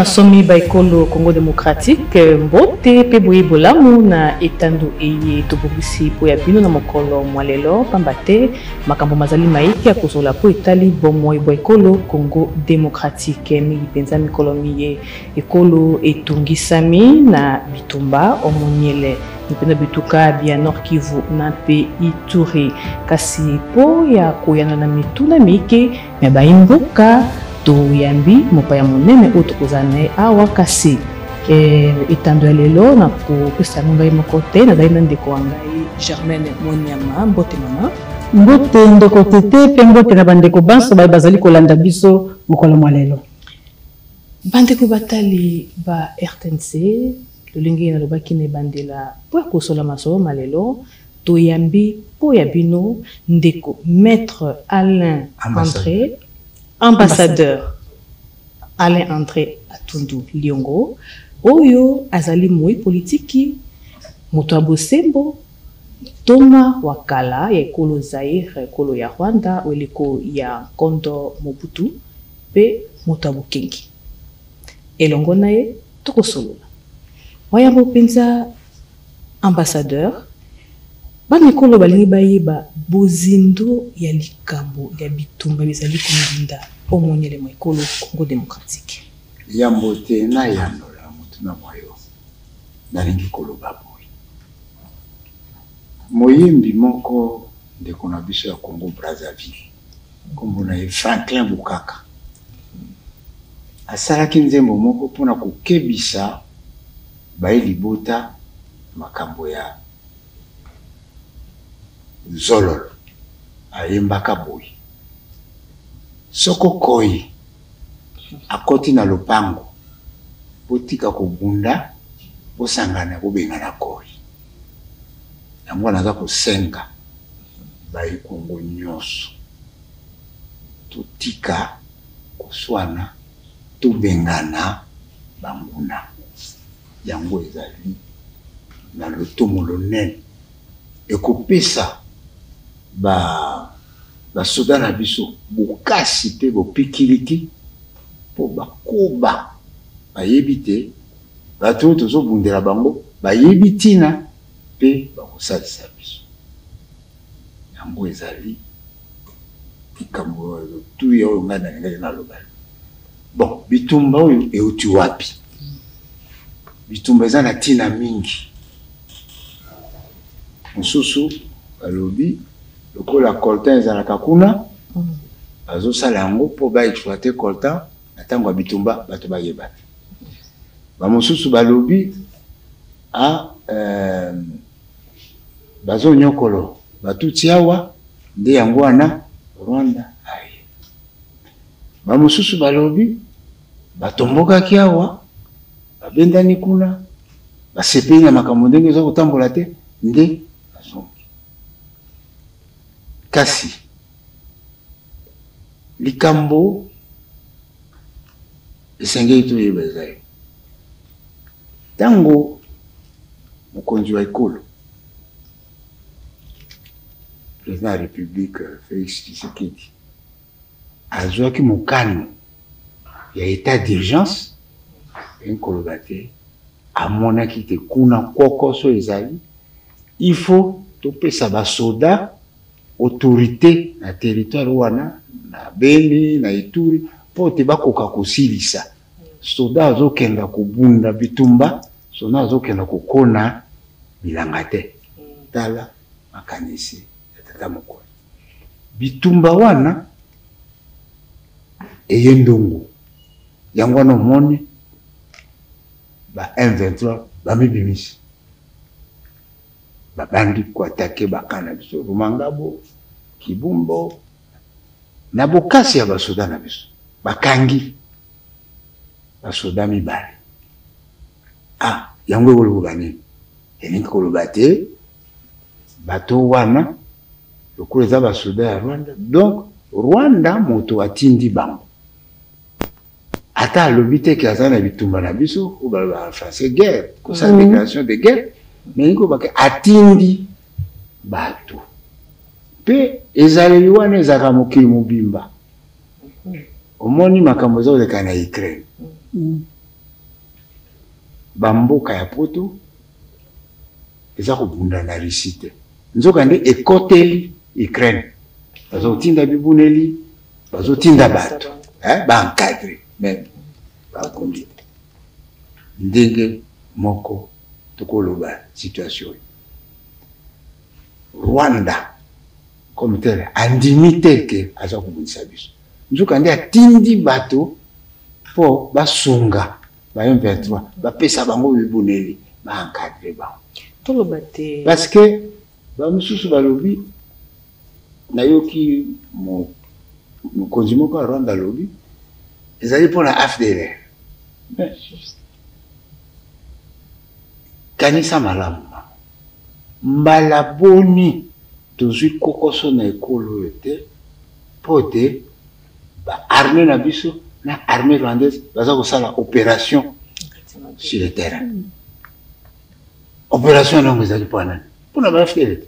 Somi Baikolo Congo démocratique mbote pe boye bolamu na etando eye tobobisi po ya bino na mokolo mwalelo pambate makambo mazali maiki ya kozola po etali bomoy Baikolo Congo démocratique mi penza mikolo miye ekolo etungisami na bitumba omonyele mpena bituka bia Nord Kivu na pe Ituri kasi po ya koyana na mituna mike me baimboka to yambi mopaya monene oto kozana awa kasi etando ya lelo na ko pesa ngai mokote na zaina ndeko wangai Germaine Monyama mbote mama mbote ndeko tete pe mbote na bandeko banso bazali kolanda biso mokolo mwalelo bandeko batali ba RTNC lolingi na lobaki ne bandela po kosola maso malelo to yambi po ya bino ndeko maître Alain André ambassadeur Alain André Atundu Liongo oyo azali moi politiki moto abosembo toma wakala ya ekolo Zaire ekolo ya Rwanda oliko ya Kondo Mobutu pe moto abokengi elongo naye tokosolola wayambo penza ambassadeur bamikolo balingi bayeba bozindo ya likambo ya bitumba bizali kombinda omonyele mwekolo Congo démocratique yambote na yandola mutuna moyo nalingi koloba boy moyimbi moko ndeko na biso ya Congo Brazzaville kombo na Franklin Bukaka asalaki nzembo moko pona kokebisa bayelibota makambo ya zololo ayembaka boy soko koi akoti na lopango botika kobunda bosangana bobengana koi yango naza kosenga bayikongo nyonso totika koswana tobengana banguna yango ezali na lotomo lonene ekopesa ba soda na biso bokasi pe bopikiliki po bakoba bayebi te bato tozobundela bango bayebi tina pe bakosalisa biso yango ezali likambo tu ya oyo ngai nalingai naloba bon bitumba oyo euti wapi bitumba eza na tina mingi mosusu balobi lokola coltan ezalaka kuna bazosala yango mpo baexploite coltan na ntango ya bitumba bato bayeba te bamosusu balobi bazonyokolo batuti awa nde yango wana Rwanda aye bamosusu balobi batombokaki awa babendani kuna basepeli na makambo ndenge eza kotambola te nde kasi likambo esengeli toyeba ezali ntango mokonzi wa ekolo président ya république Félix Tshisekedi azwaki mokano ya état d'urgence enkoloba te amonaki te kuna kokoso ezali il faut topesa basoda autorité na territoire wana na Beni na Ituri po te bakoka kosilisa soda azokenda kobunda bitumba soda azokenda kokona bilanga te tala makanisi ya tata mokolo bitumba wana eye ndongo yango wana omoni ba M23 bamibimisi babandi koatake bakana biso Rumangabo Kibumbo na bokasi ya basoda na biso bakangi basoda mibale yango ekoloba nini elingi koloba te bato wana lokola eza basoda ya Rwanda donc Rwanda moto atindi bango ata alobi te ke aza na bitumba na biso o baloba français guerre kosala déclaration de guerre mais ikobake atindi bato pe ezaleli wana ezalaka mokili mobimba omoni makambo ezoleka na Ukraine bamboka ya poto eza kobunda na Russie te nzoka nde ekoteli Ukraine bazotinda bibuneli bazotinda bato baencadre même bakondi ndenge moko tokoloba situation Rwanda comme tel andimi tel ke aza kobundisa biso nzoka nde atindi bato po basunga ba M23 bapesa bango bibuneli baencadre bango parce que bamususu balobi nayoki mokonzi moko ya Rwanda lobi ezali mpona AFDLR kanisa malamu mbala boni tozwi kokoso na ekolo oyo te mpo te baarmée na biso na armée rwandaise baza kosala opération sur le terrain opération nango ezali mpo nani mpona baFDLR te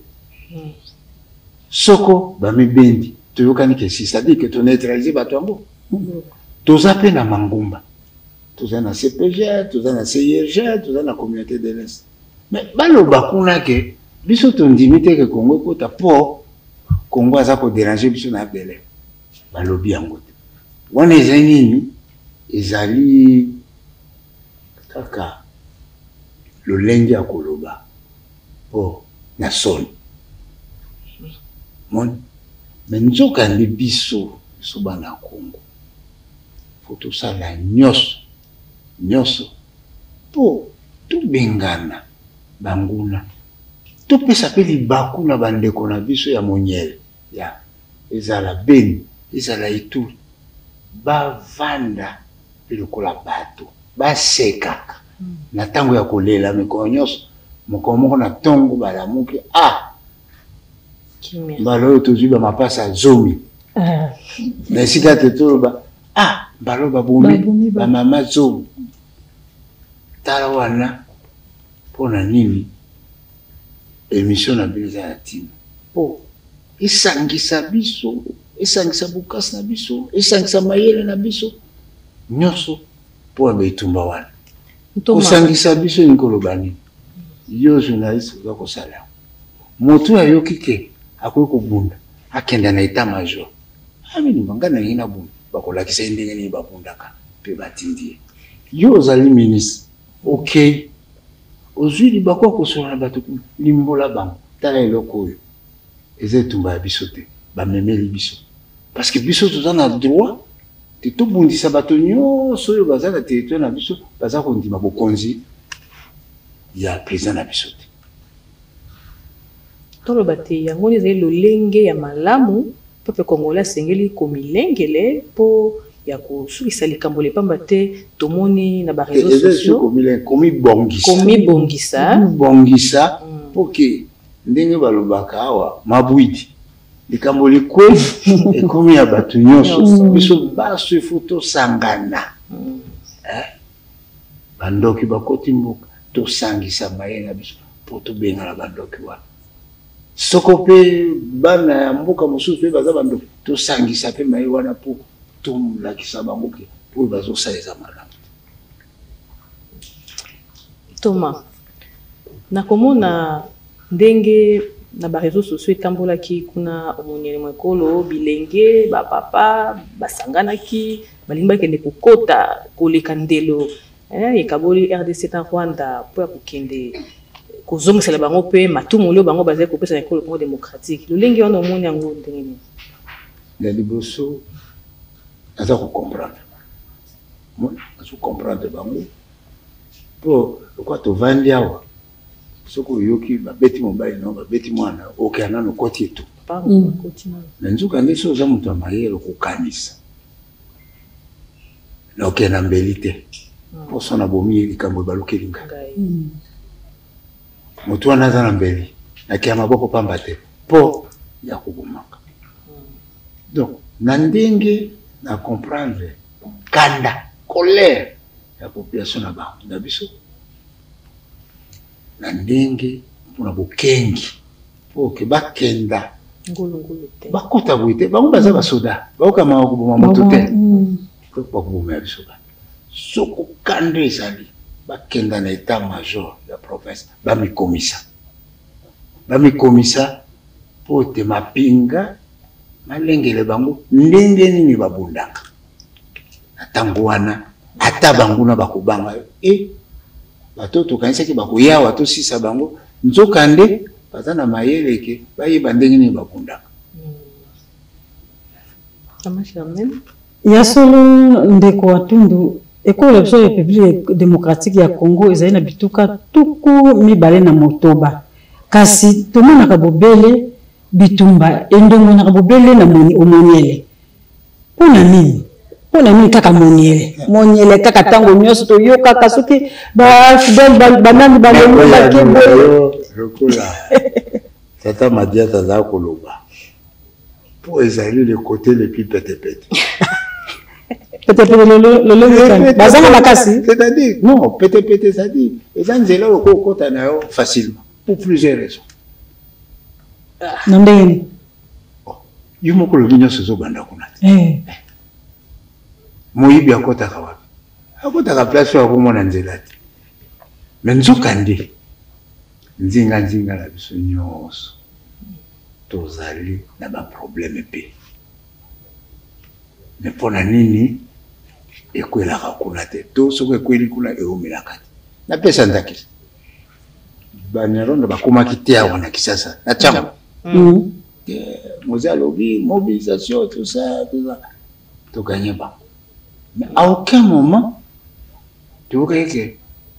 soko bamibendi toyokani ke si c'est-à-dire que toneutralize bato yango toza mpe na mangumba toza na CPG toza na CIRG toza na communauté de l'Est mais baloba kuna ke biso tondimi te ke Congo ekota mpo Congo aza koderange biso na FDLR balobi yango te wana eza nini ezali kaka lolenge ya koloba mpo na soni moni me nzoka nde biso bana ya Congo fo tosala nyonso mpo tobengana banguna topesa mpe libaku na bandeko na biso ya monyele ya ezala Beni ezala Ituri bavanda mpe lokola bato basekaka na ntango ya kolela mikolo nyonso mokolo moko na ntongo balamuki mbala oyo tozwi bamapasa zomi na esika te toloba mbala babomi bamama zomi tala wana mpona nini émission na biso eza na ntina mpo esangisa biso esangisa bokasi na biso esangisa mayele na biso nyonso mpo betumba wana kosangisa biso nikoloba nini yo journaliste oza kosala moto ayoki ke akoki kobunda akenda na état major aminimba nga nangi na bunda bakolakisa ye ndenge nini babundaka mpe batindi ye yo ozali ministre ok ozwi libaku akosola na bato limbola bango tala eloko oyo eza etumba ya biso te bamemeli biso parce que biso toza na droit te tobundisa bato nyonso oyo baza na territoire na biso baza kondima bokonzi ya président na biso te toloba te yango ezali lolenge ya malamu peuple congolais asengeli komilengele mpo ya kosukisa likambo lepamba te tomoni na bareseau sociaux komibongisa mpo ke ndenge balobaka awa mabwidi likambo likweli ekomi ya bato nyonso biso baso efo tosangana bandoki bakoti mboka tosangisa mayele na biso mpo tobengana bandoki wana soko mpe bana ya mboka mosusu mpe baza bandoki tosangisa mpe mayele wana mpo tomulakisa bango ke mpo bazosala eza malamu Thomas nakomona ndenge na bareseau sociaux etambolaki kuna omoniele mwekolo bilenge bapapa basanganaki balingi bakende kokota koleka ndelo ekaboli RDC na Rwanda mpo ya kokende kozongisela bango mpe matumu oyo bango bazali kopesa na ekolo Congo démocratique lolenge wana omoni yango ndenge nini na liboso naza kocomprendre bango mpo lokwa tovandi awa soki oyoki babeti mobali no babeti mwana okea nano koti etu na nzuka nde so oza moto ya mayele kokanisa na okea na mbeli te mposo na bomi ye likambo ebalukeli ngai moto wana aza na mbeli nakea maboko pamba te mpo ya kobomaka donc na ndenge na comprendre kanda colère ya population na bango na biso na ndenge mpona bokengi mpo ke bakenda bakota boye te bango baza basoda baokama bakoboma moto te bakoboma ya biso bana soko kanda ezali bakenda na état major ya province bamikomisa po te mapinga malengele bango ndenge nini babundaka na ntango wana ata banguna bakobanga bato tokanisaki bakoyawa tosisa bango nzokande baza na mayeleke bayeba ndenge nini babundaka. Ya solo ndeko watundu ekolo biso ya République démocratique ya Congo ezali na bituka tuku mibale na motoba kasi tomonaka bobele bitumba endongo na bobele na omoniele pona nini kaka moniele kaka tango nyonso toyoka kasuki ba fidèle banani balongo bakebo lokola tata Madiata za koloba po ezali le côté le plus pète-pète. C'est-à-dire, non, pète-pète, c'est-à-dire, et dans les gens qui facilement, pour plusieurs raisons. Non, il y a beaucoup de gens qui sont bandés. Moïbi a kota kawapi. A kota ka place wa kumo na nzelati. Mais nzokande. Nzinga la biso nyonso. Tozali na ba problème pe. Mais pona nini ekwelaka kuna te to soko ekweli kuna eumelaka te na pesa ndakisa baneronda bakomaki te awa na Kisasa na chango moza lobi mobilisation tout ça to gagner ba mais à aucun moment tu vois que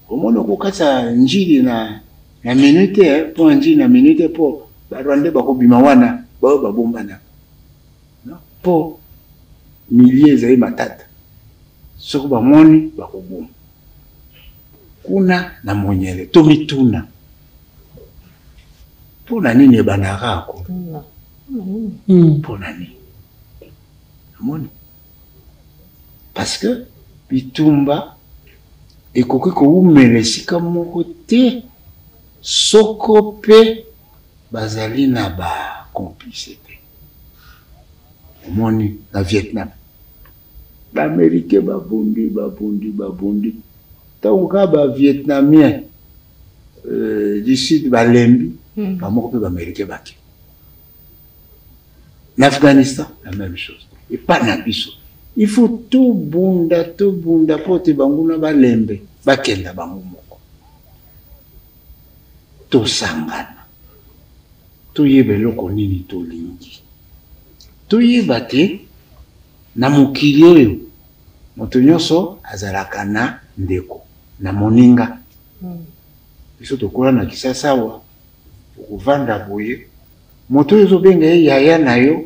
au moins ko kasa njili na minute pour njili na minute pour barwande bakobima wana babombana non pour milliers za matata soko bamoni bakobuma kuna na monyele tomituna pona nini banarako pona nini amoni parce que bitumba ekoki koumela esika moko te soko pe bazali na ba complicité omoni na Vietnam l'Américain babundi tant que ba vietnamien du sud balembi ba moko pe ba américain baki l'Afghanistan la même chose et pas na biso il faut tout bunda pote banguna balembe bakenda bango moko to sangana to yebe loko nini to lingi to yebate na mokili oyo moto nyonso azalaka na ndeko na moninga biso tokola na Kisasa awa okuvanda boye moto oyo ozobenga ye yaya na yo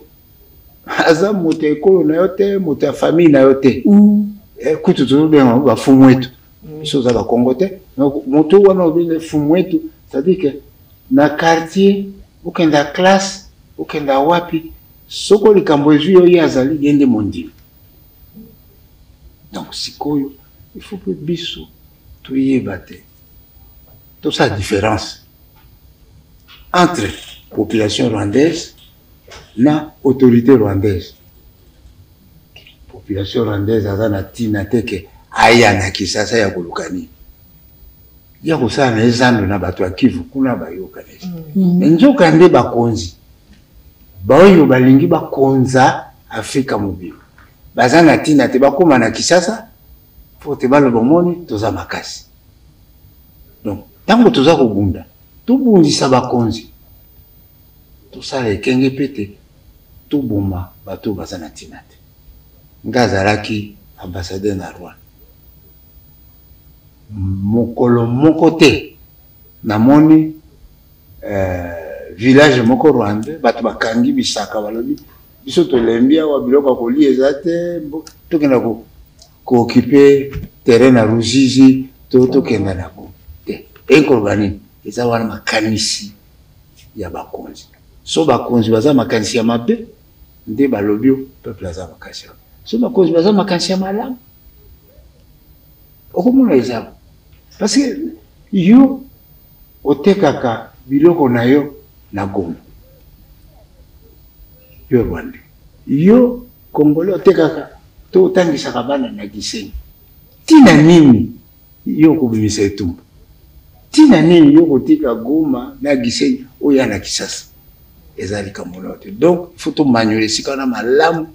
aza moto ekolo na yo te moto ya famille na yo te kutu tozobenga bafumu wetu biso oza bakongo te moto wana obenga fumu wetu c'est-à-dire que na quartier okenda classe okenda wapi soko likambo ezwi oyo azali yende mondimi. Donc sikoyo il faut que biso toyeba te toute sa différence entre population rwandaise na autorité rwandaise. Population rwandaise aza na tina teke aya na Kisasa ya kolukani ya kosala na ezando na bato ya Kivu kuna bayokanesi nzoka nde bakonzi baoyo balingi bakonza Afrika mobile baza na tina te bakoma na Kisasa po te baloba moni toza makasi. Donc tango toza kobunda tobundisa bakonzi tosala ekenge pete toboma bato baza na tina te. Nga azalaki ambassadeur na Rwanda mokolo moko te namoni village moko Rwanda bato bakangi bisaka balobi biso tolembi awa biloko kolia eza te tokenda ko-occuper terrain na Ruzizi tokenda na bo te ekoloba nini eza wana makanisi ya bakonzi so bakonzi baza makanisi ya mabe nde balobi peuple aza makanisi ya so bakonzi baza makanisi ya malamu okomona eza parce que yo otekaka biloko na yo na Goma yo Rwanda yo Congolais otekaka to otangisaka bana na Gisenyi tina nini yo kobimisa etumbu tina nini yo kotika Goma na Gisenyi oyo na Kisasa ezali kamona te. Donc il faut to manuel sika na malamu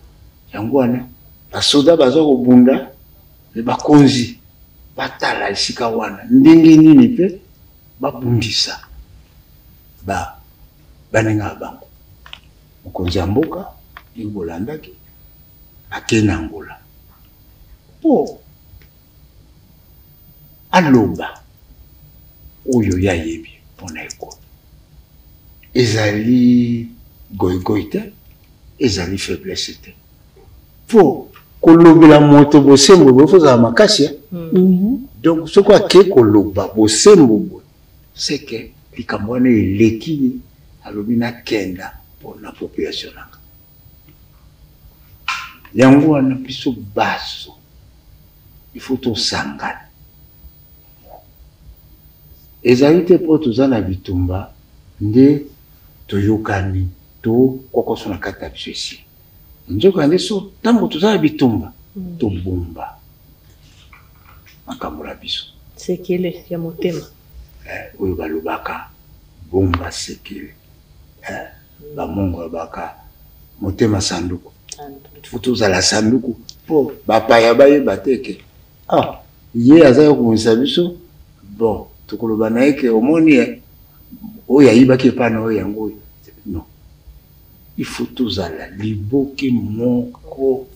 yango wana basoda bazo kobunda le bakonzi batala esika wana ndenge nini pe babundisa banenga bango mokonzi ya mboka ibolandaki akena Angola po aloba oyo yayebi pona ekolo ezali goigoy te ezali faiblesse te po kolobela moto bosembo bofozala makasi donc ce quoi ke koloba bosembo c'est que likambo wana eleki alobi na kenda pona population nanga yango wana biso baso il faut tosangana ezali te po toza na bitumba nde toyokani to kokoso na kati ya biso esi nzoka nde so ntango toza na bitumba tobomba makambo na biso sekele ya motema oyo balobaka bomba sekele bamongo babaka motema sanduku fo tozala sanduku po bapaya bayeba teke ye aza yo komonisa biso bon tokoloba na ye ke omoni oyo ayibaki epana oyo yango oyo non il faut tozala liboke moko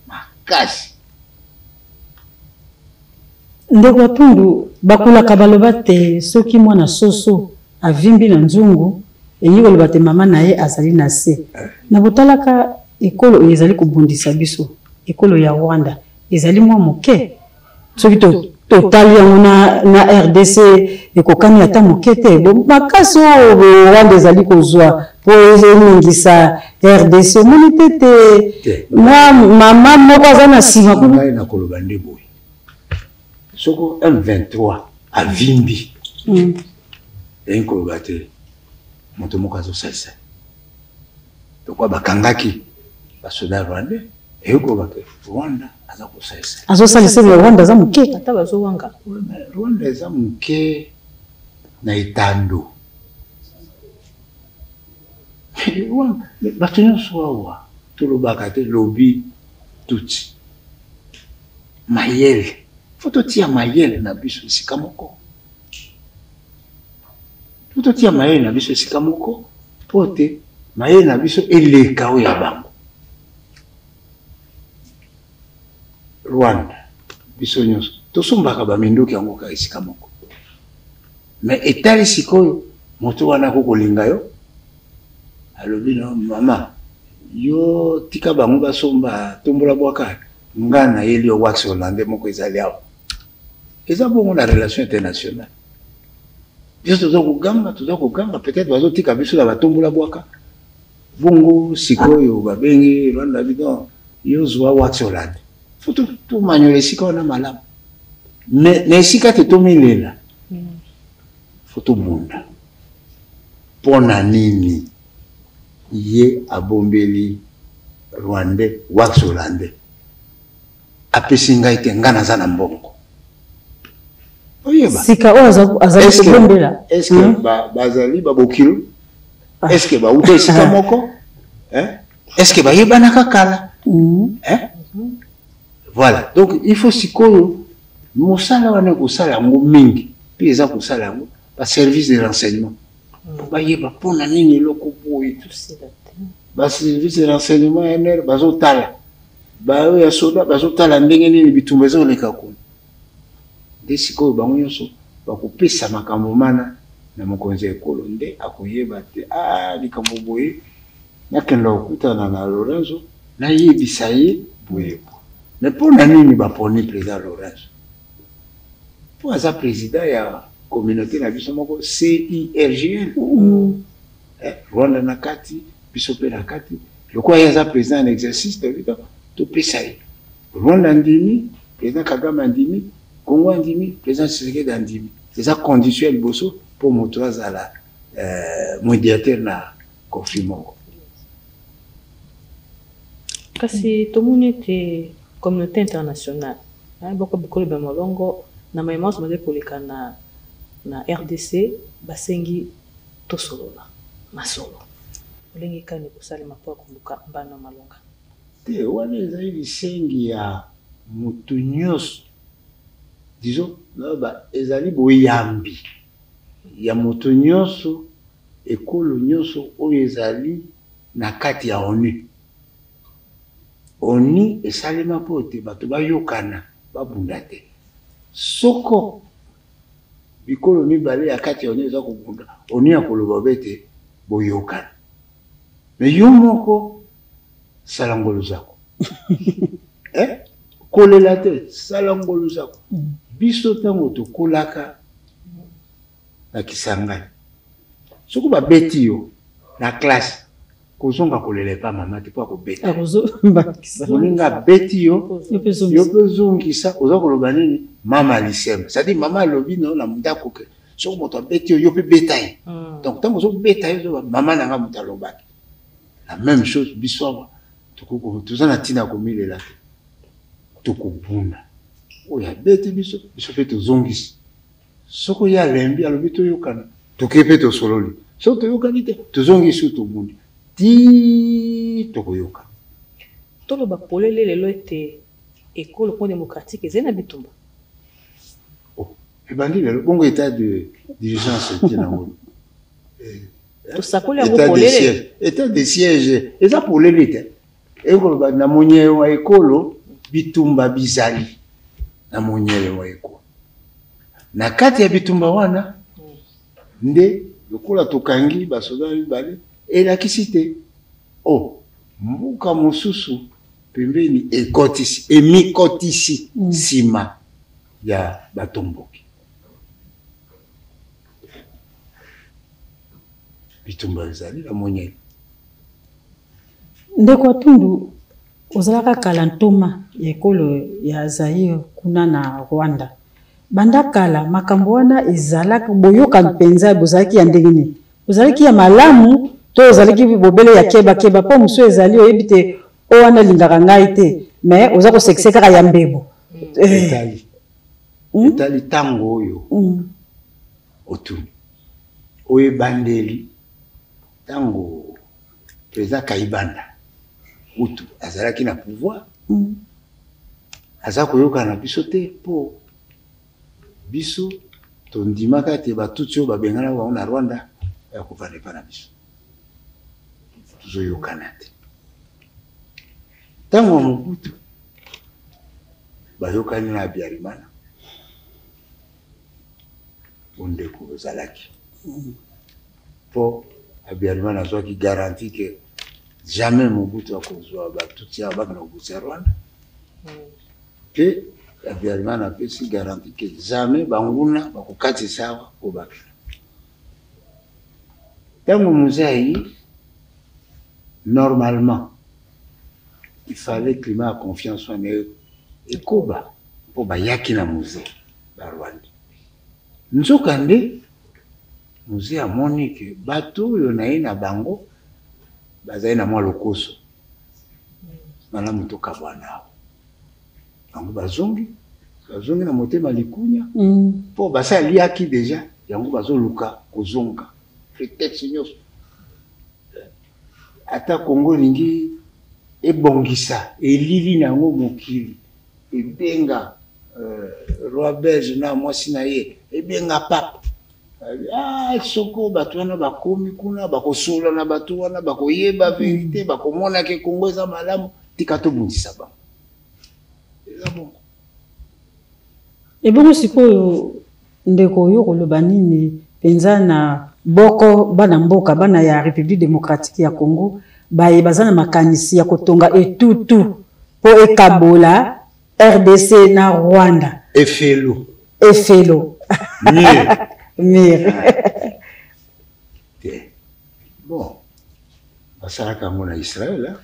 makasi ndeko tundu bakulaka baloba te soki mwana soso avimbi na nzungu eyi koloba te mama na ye azali na se na botalaka ekolo oyo ezali kobundisa biso ekolo ya Rwanda ezali mwa moke soki totali yango na RDC ekokani ata moke te makasi oyo Rwanda ezali kozwa po eningisa RDC omoni te na mama moko aza na nsima ngai na koloba nde boye soko M23 avimbi eyi koloba te moto moko azosalisa tokwa bakangaki basoda Rwanda eyi koloba te Rwanda azosalisa Rwanda aza moke ata bazowanga Rwanda eza moke na etando bato nyonso awa tolobaka te lobi tuti mayele fo totia mayele na biso esika moko po te mayele na biso eleka oyo ya bango Rwanda biso nyonso tosombaka baminduki yango kaka esika moko mais etali sikoyo moto wana kokolinga yo alobi no mama yo tika bango basomba tombola bwaka nga na yeli yo wax hollandais moko ezali awa eza bongo na relation internationale biso toza kogamba peut-être bazotika biso na batombola bwaka bongo sikoyo babengi Rwanda bidon yo zwa wax hollandais faut tout manuel esika wana malamu na esika te tomilela faut tobunda mpona nini ye abombeli Rwandais wax hollandais apesi ngai te nga naza na mbongo oyeba sika oyo azali kobombela eske bazali babokilo eske bauta esika moko eske bayebanaka kala voilà donc il faut sikoyo mosala wana kosala yango mingi mpe eza kosala yango baservice de renseignement bayeba mpona nini eloko boye baservice de renseignement NR bazotala baoyo ya soda bazotala ndenge nini bitumba ezoleka kuna nde sikoyo bango nyonso bakopesa makambo mana na mokonzi ya ekolo nde akoyeba te likambo boye nakenda kokutana na Lorenzo nayebisa ye boye mais mpona nini baponi président Lorenzo po aza président ya communauté na biso moko CIRGL Rwanda na kati biso mpe na kati lokola ye aza président en exercice topesa ye Rwanda andimi président Kagame andimi Congo andimi président Tshisekedi andimi eza condition ya liboso mpo moto azala médiateur na conflit moko kasi tomoni ete communauté internationale boko bikolo ba molongo na maimance maze koleka na RDC basengi tosolola masolo olengi kani kosalema po akoluka mbana malonga te wana ezali lisengi ya mutu nyonso disons ezali boyambi ya mutu nyonso ekolo nyonso oyo ezali na kati ya ONU esalema po te bato bayokana babunda te soko bikolo mibale ya kati ya ONU eza kobunda ONU akoloba bete boyokana me yo moko sala ngolu zako kolela te sala ngolu zako biso ntango tokolaka na Kisangani soko babeti yo na classe kozonga kolela pa mama te po akobeta moninga beti yo pe zongisa oza koloba nini mama alisemba c'est-à-dire mama alobi no na ndako ke soko moto abeti yo pe beta ye donc ntango ozobeta yo mama nanga moto alobaki la même chose biso awa toza na ntina komilela te tokobunda oyo abeti biso mpe tozongisi soko ye alembi alobi toyokana toke mpe tosololi soki toyokani te tozongisi tobundi ti tokoyoka toloba polele lelo ete ekolo Congo démocratique ezali na bitumba ebandi lelo bongo état de d'urgence ete nango tosakoli yango polele état de siège eza polele te ekoloba na monyele wa ekolo bitumba bizali na monyele wa ekolo na kati ya bitumba wana nde lokola tokangi basoda mibale elakisi te mbuka mosusu pembeni emikotisi nsima ya batomboki bitumba ezali na monyele ndeko Tundu ozalaka kala ntoma ya ekolo ya Zaire kuna na Rwanda banda kala makambo wana ezalaka boyoka mpenza bozalaki ya ndenge nini ozalaki ya malamu to ozalaki bobele ya keba po muso ezali oyebi te o wana lingaka ngai te mais oza kosekise kaka ya mbebo etali ntango oyo otuni oyebandeli ntango président Kayibanda utu azalaki na pouvoir aza koyoka na biso te po biso tondimaka te batuti oyo babengana bango na Rwanda ya kovanda epa na biso tozoyokana te ntango ya Mobutu bayokani na Habyarimana ondeko ozalaki po Habyarimana azwaki garanti ke jamais Mobutu akozwa batuti aya bakana kobusa Rwanda pe Habyarimana apesi garanti ke jamais banguna bakokatisa awa kobakana ntango Muzayi normalement il fallait climat à confiance wana ekoba po bayaki na musée ba Rwanda nzoka nde musée amoni ke bato oyo na ye na bango bazali na mwa lokoso malamu tokabwana awo bango bazongi na motema likunya po basaliaki deja yango bazoluka kozonga prétexte nyonso ata Congo lingi ebongisa elili nango mokili ebenga roi belge na mwasi na ye ebenga papa soko bato wana bakomi kuna bakosola na bato wana bakoyeba verité bakomona ke Congo eza malamu tika tobundisa bango eza bongo ebongo sikoyo ndeko oyo koloba nini penza na boko bana mboka bana ya République démocratique ya Congo baye baza na makanisi ya kotonga etutu po ekabola RDC na Rwanda efelo mire bon basalaka yango na Israël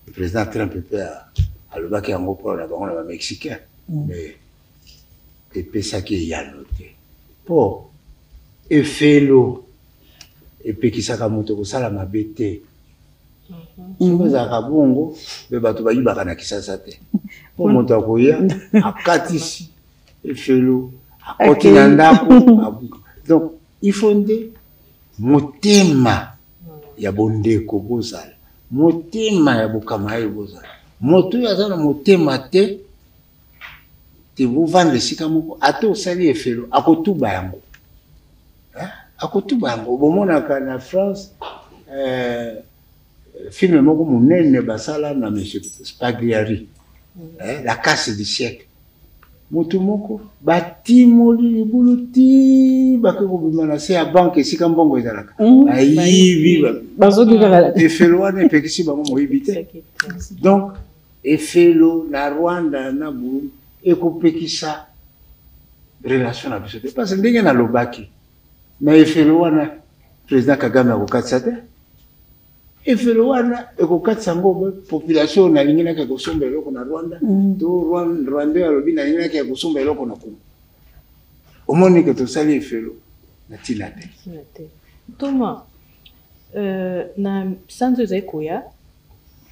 le président Trump pe alobaki yango mpo na bango na bamexicain mais epesaki eyano te po efelo epekisaka moto kosala mabe te soki ezalaka bongo mpe bato bayibaka na Kisasa te po moto akoya akatisi efelo akoti na ndako abuka. Donc il faut nde motema ya bondeko bozala, motema ya bokamayi bozala. Moto aza na motema te vous vendre sika moko ate osali efelo akotuba yango. Akotuba yango bomonaka na France film moko monene basala na monsieur Spagliari, la casse du siècle. Moto moko batimoli libuluti bakobima na se ya banque esika mbongo ezalaka ayibi bazoki kala efelo wana epekisi bango moyibi te. Donc efelo na Rwanda na Burundi ekopekisa relation na biso te parce que ndenge na lobaki na efelo wana président Kagame akokatisa te. Efelo wana ekokatisa ngo population na lingi naka kosomba eloko na Rwanda to Rwanda alobi na lingi naka kosomba eloko na Congo. Omoni ke tosali efelo na tina te. Thomas, na sanzo ezali koya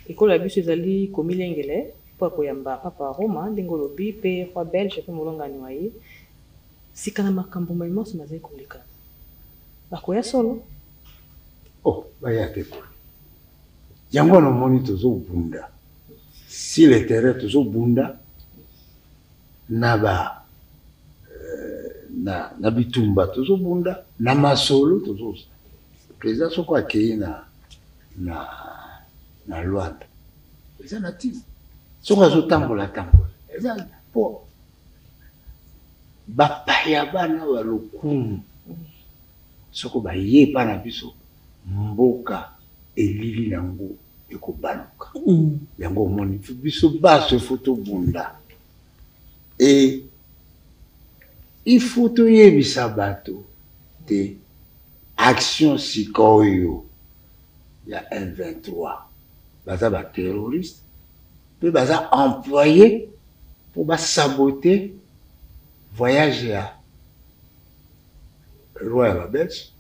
ekolo ya biso ezali komilengele po koyamba papa Roma ndenge olobi pe roi belge pe molongani wa ye sika na makambo maimoso mazali koleka bakoya solo baya te yango na moni tozobunda si le terrain tozobunda na ba na bitumba tozobunda na masolo tozosa président soko akei na Luanda eza na tina soko azotambola eza po bapaya bana balokumu soko baye pa na biso mboka elili nango ekobaluka yango omoni biso baso foto bunda et il faut toyebisa bato te action sikoyo ya M23 baza ba terroriste pe baza employé pour ba saboter voyage ya roi ya Belge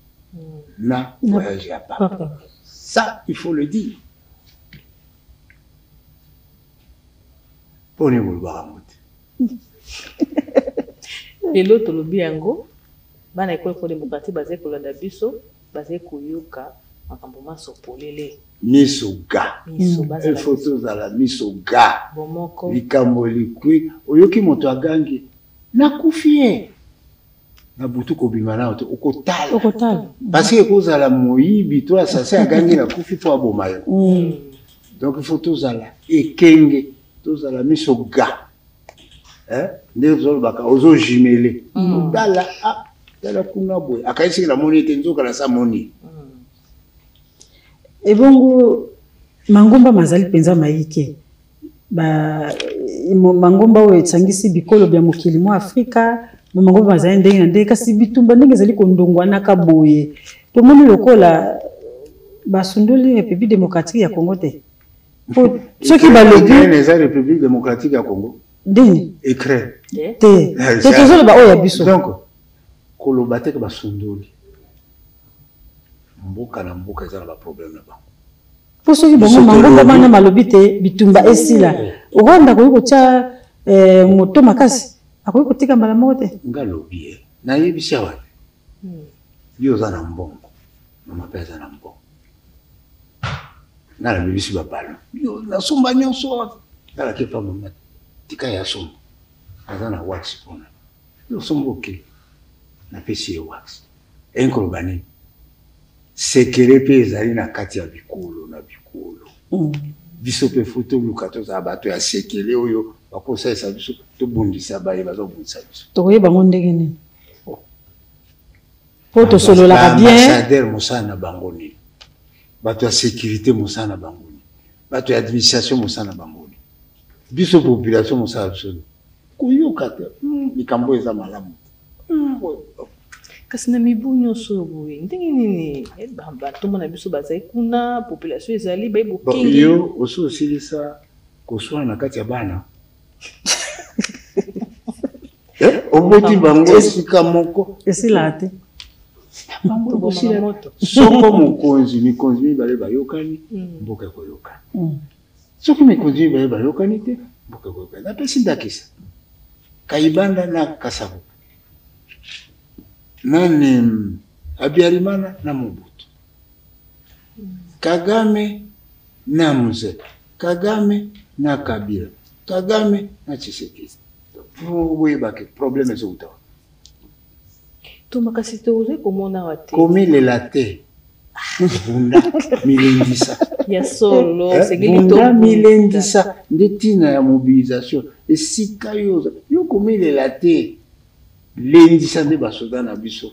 na voyage ya papa. Ça, il faut le dire. Pone bolba mote. Et l'autre lobi yango bana école pour démocratie basé ko landa biso basé ko yoka makambo maso polele. Misoga. Misoga. Photos à la misoga. Bomoko. Likambo likwi oyoki moto agangi na kufie. Na butu ko bimana okotala parce que kozala moyibi to assassin agangi na kufi po abomayo. Donc il faut tozala ekenge tozala misoga ndezo baka ozo jimele dala dala kuna boy akaisi na moni te nzoka na sa moni ebongo mangomba mazali penza maike ba mangomba oyo etsangisi bikolo bya mokili mo Afrika mangomba mazali ndenge na ndenge kasi bitumba ndenge ezali kondongwa na kaboye tomoni lokola basundoli République démocratique ya Congo te ceux qui balobi les République démocratique ya Congo dini écrit te tozo ba oya biso donc koloba te basundoli mboka na mboka ezala ba problème na bango pour ceux qui bango mangomba bana malobi te bitumba esila Rwanda ko yocha moto makasi akoki kotika mbala moko te ngalobi na yebisa wa yo za na mbongo mama pesa na mbongo na la bibisi babalo yo na somba nyonso ala ke pa mama tika ya somba azana wax pona yo sombo ke na pesi wax enkolo bani sekere pe ezali na kati ya bikolo na bikolo biso pe foto lukato za bato ya sekere oyo bakosaisa biso tobundisa baye bazobundisa biso tokoyeba ngo ndenge nini po tosololaka bien ambassadeur mosana bango nini bato ya sécurité mosana bango nini bato ya administration mosana bango nini biso population mosala biso koyoka te likambo eza malamu kasi na mibu nyonso boye ndenge nini batomona biso bazali kuna population ezali bayibokingi yo oso osilisa koswana na kati ya bana oboti bango esika moko esila te soko mokonzi mikonzi mibale bayokani mboka ekoyokana soki mikonzi mibale bayokani te mboka ekoyokana napesi ndakisa Kayibanda na Kasavu nani Habyarimana na Mobutu, Kagame na Mzee, Kagame na Kabila, Kagame na Tshisekedi. Oui, bah que problème est autant. Tout ma kasi tozé komona wate. Komi le latte. Bunda milendisa. Ya solo, Bunda milendisa. Ndetina ya mobilisation. Et si kayoza, yo komi le latte. Lendisa nde basoda na biso.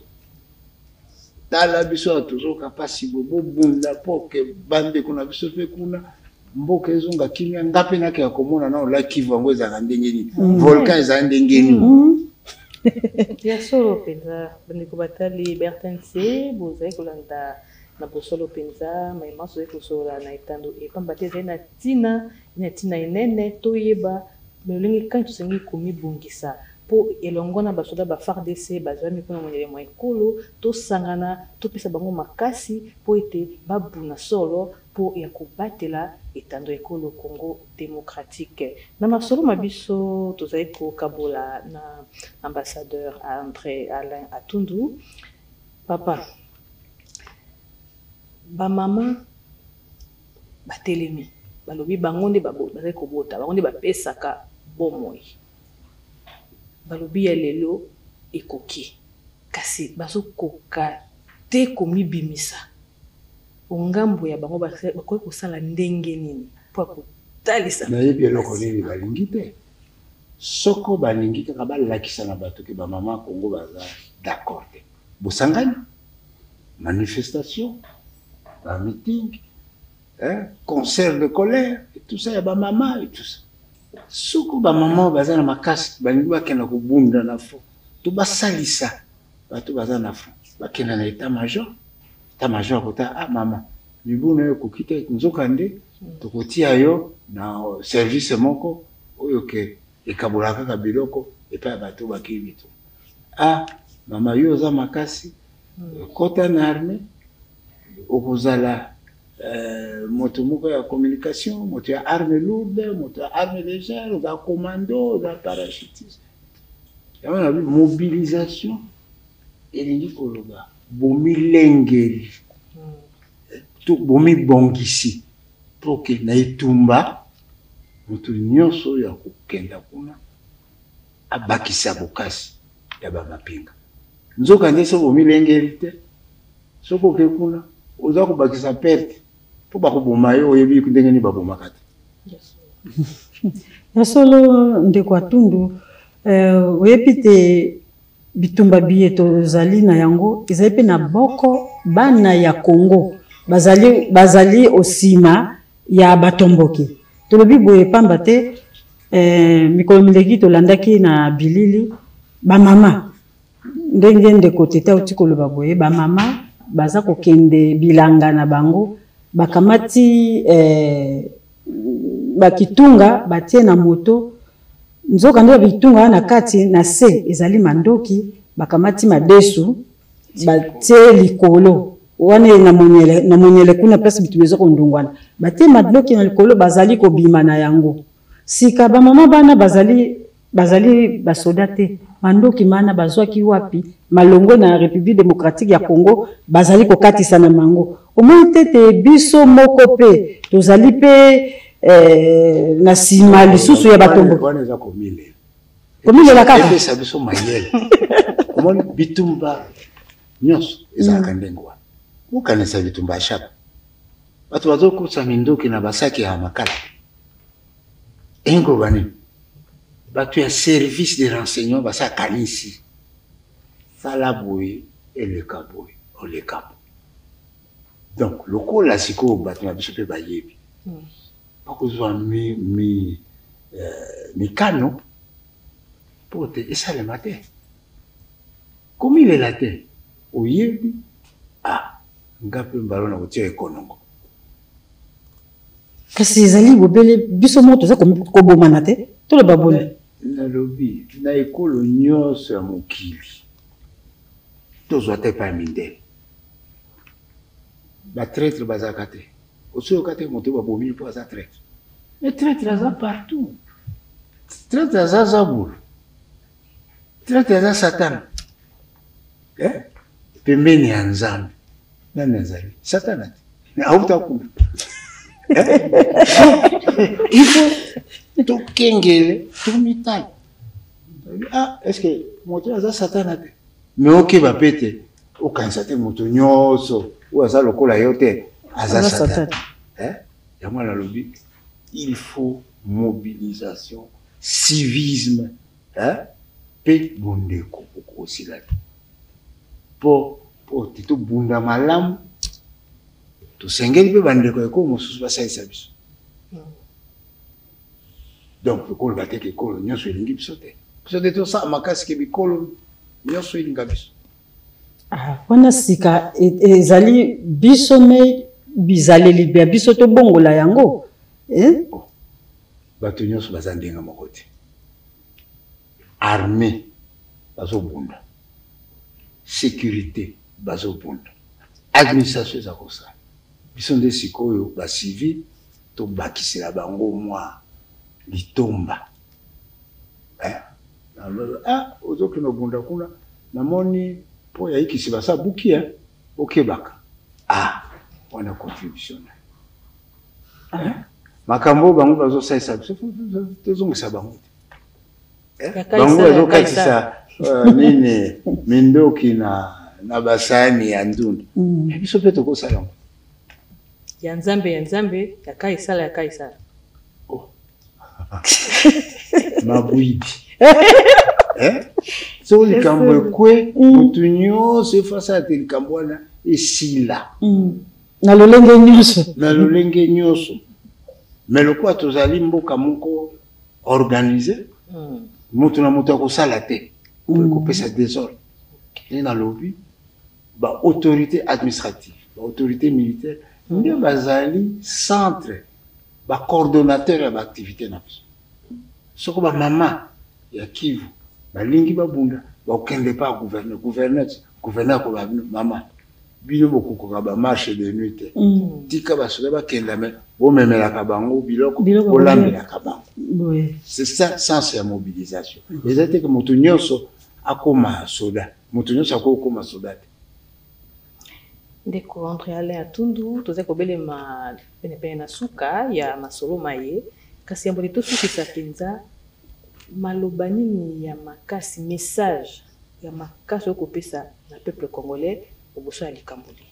Tala biso atozoka pasi bobo bunda poke bande kuna biso fe kuna. Mboka ezonga kimia ngape nake ya komona na ola Kivu yango ezaka ndenge nini. Volcan ezaka ndenge nini. Ya solo penza bandeko batali Bertin C bozali kolanda na bosolo penza mayimaso ekosola na etando epamba te ezali na tina enene toyeba lolenge kani tosengi komibongisa po elongo na basoda ba FARDC bazwa mikolo monyele mwa ekolo tosangana topesa bango makasi po ete babuna solo po ya kobatela etando ekolo Congo démocratique. Na masolo mabiso tozali kokabola na ambassadeur André Alain Atundu. Papa, ba mama batelemi balobi bango nde bazali kobota bango nde bapesaka bomoi balobi ya lelo ekoki kasi bazokoka te komibimisa ongambo ya bango bakoki kosala ndenge nini po kotalisa nayebi eloko nini balingi te soko balingi kaka balakisa na bato ke bamama Congo baza d'accord te bosangani manifestation ba meeting concert de colère et tout ça ya bamama et tout ça soko bamama baza na makasi balingi bakenda kobunda na fo to basalisa bato baza na fo bakenda na état major kota mama libuna yo kokita nzokande tokotia yo na service moko oyo ke ekabola kaka biloko epa bato bakibi to mama yo za makasi kota na armée okozala moto moko ya communication moto ya arme lourde moto ya arme légère za commando za parachutiste ya mobilisation elingi koloba bomilengeli to bomibongisi poke na etumba moto nyonso ya kokenda kuna abakisa bokasi ya bamapinga nzoka nde so bomilengeli te soko ke kuna oza kobakisa perte po bakoboma yo oyebi ndenge nini babomaka te ya solo ndeko Atundu oyebi te bitumba biye tozali na yango ezali mpe na boko bana ya Congo bazali osima ya batomboki tolobi boye pamba te mikolo mileki tolandaki na bilili bamama ndenge ndeko tete auti koloba boye bamama baza kokende bilanga na bango bakamati bakitunga batie na moto nzoka nde bitunga na kati na se ezali mandoki bakamati madesu batie likolo wane na monyele kuna place bitu bezo kondungwana batie madloki na likolo bazali kobima na yango sika bamama bana bazali basoda te mandoki mana bazwaki wapi malongo na République démocratique ya Congo bazali kokatisa na mango omoi tete biso moko pe tozali pe na sima lisusu ya batombo wana eza komile la kaka epesa biso mayele omoni bitumba nyonso ezalaka ndenge wana okanisa bitumba ya shaba bato bazokusa mindoki na basaki ya makala engoloba nini bato ya service de renseignement basakanisi sala boye eleka boye oleka boye donc lokola sikoyo bato na biso mpe bayebi bakozwa mikano po te esalema te komilela te oyebi nga mpe mbalo na kotia ekonongo kasi ezali bobele biso moto toza kobomana te toloba boni nalobi na ekolo nyonso ya mokili tozwa te pa mindele batraitre bazalaka te osoyoka te moto babomi mpo aza traitre mais traitre aza partout traitre aza zabulu traitre aza satana pembeni ya nzambe nani azali satana te autakuna ifo tokengele tomitala est-ce que moto aza satana te me okeba pe te okanisa te moto nyonso oyo aza lokola yo te aza satana yango nalobi il faut mobilisation civisme mpe bondeko okosila te po te tobunda malamu tosengeli mpe bandeko ekolo mosusu basalisa biso donc ekolo bateka ekolo nyonso elingi biso te tosala makasi ke bikolo nyonso elinga biso wana sika ezali biso me bizaleli bya biso tobongola yango bato nyonso baza ndenge moko te armée bazobunda sécurité bazobunda administration eza kosala biso nde sikoyo bacivil tobakisela bango mwa litomba ozokende obunda kuna namoni mpo yayikisi basa buki okebaka wana contribution makambo bango bazosalisa biso tozongisa bango te bango bazokatisa nini mindoki na basani ya ndunda biso mpe tokosala yango ya nzambe yakaisala mabwidi so likambo ekwe motu nyonso efasala te likambo wana esila na lolenge nyonso me lokola tozali mboka moko organise moto na moto akosala te ekopesa désordre nde nalobi baautorité administrative baautorité militaire nde bazali centre bacoordonnateur ya baactivité na biso soko bamama ya Kivu balingi babunda bakokende pa gouverneur akoba mama bino bokokoka bamarche de nuit te tika basoda bakenda me bomemelaka bango biloko bolambelaka bango c'est ça sens ya mobilisation eza te ke moto nyonso akoma soda moto nyonso akokoma soda te ndeko André Alain Atundu toza kobelema penepene na suka ya masolo maye kasi yamboli tosukisa mpenza maloba nini ya makasi message ya makasi okopesa na peuple congolais oboso ya likamboli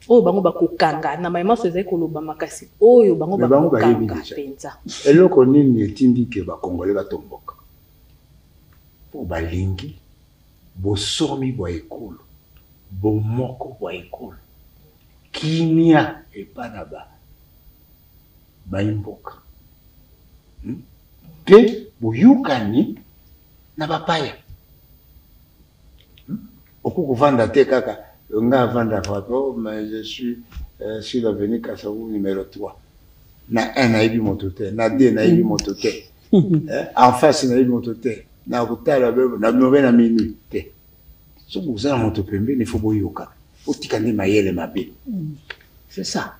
oyo bango bakokanga na mayemaso ezali koloba makasi oyo bango bakokanga mpenza eloko nini etindi ke bakongolais batomboka po balingi bosomi bwa ekolo bomoko bwa ekolo kimia epa na baimboka mpe boyokani na bapaya okokovanda te kaka nga avanda mais je suis sur l'avenue Kassavou numéro 3 na 1 nayebi moto te na 2 nayebi moto te en face nayebi moto te na kotala na nobe na minuit te soki ozala moto pembeni il faut boyoka otika nde mayele mabe c'est ça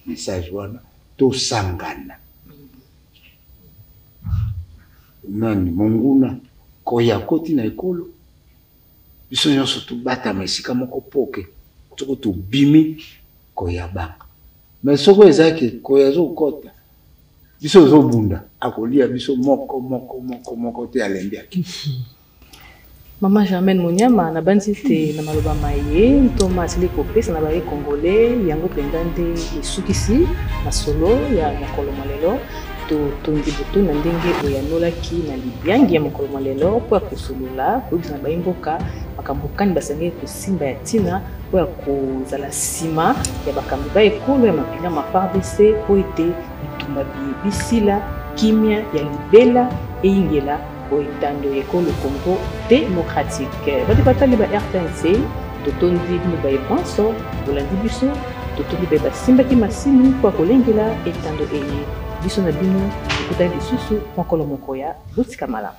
message wana tosangana nani monguna koya koti na ekolo biso nyonso tobatama esika moko poke soko tobimi koya banga mais soko ezaki koya ezokota biso ozobunda akolia biso moko te alembiaki Maman Germaine Monyama na bandi te na maloba maye Thomas asili kopesa na baye congolais yango pendande esukisi na solo ya mokolo malelo to tondi butu na ndenge oyanolaki na libyangi ya mokolo malelo po akosulula po na bayimboka makambo kani basange kosimba ya tina po akozala sima ya bakambi ba ekolo ya mapina ma FARDC po ete bitumba bisila kimia ya libela eingela oitando ekolo Congo démocratique badi batali ba RTNC totondi bino ba epanso bolandi biso totondi ba simbaki masini kwa kolengela etando eye biso na bino ekutani lisusu mokolo mokoya botika malamu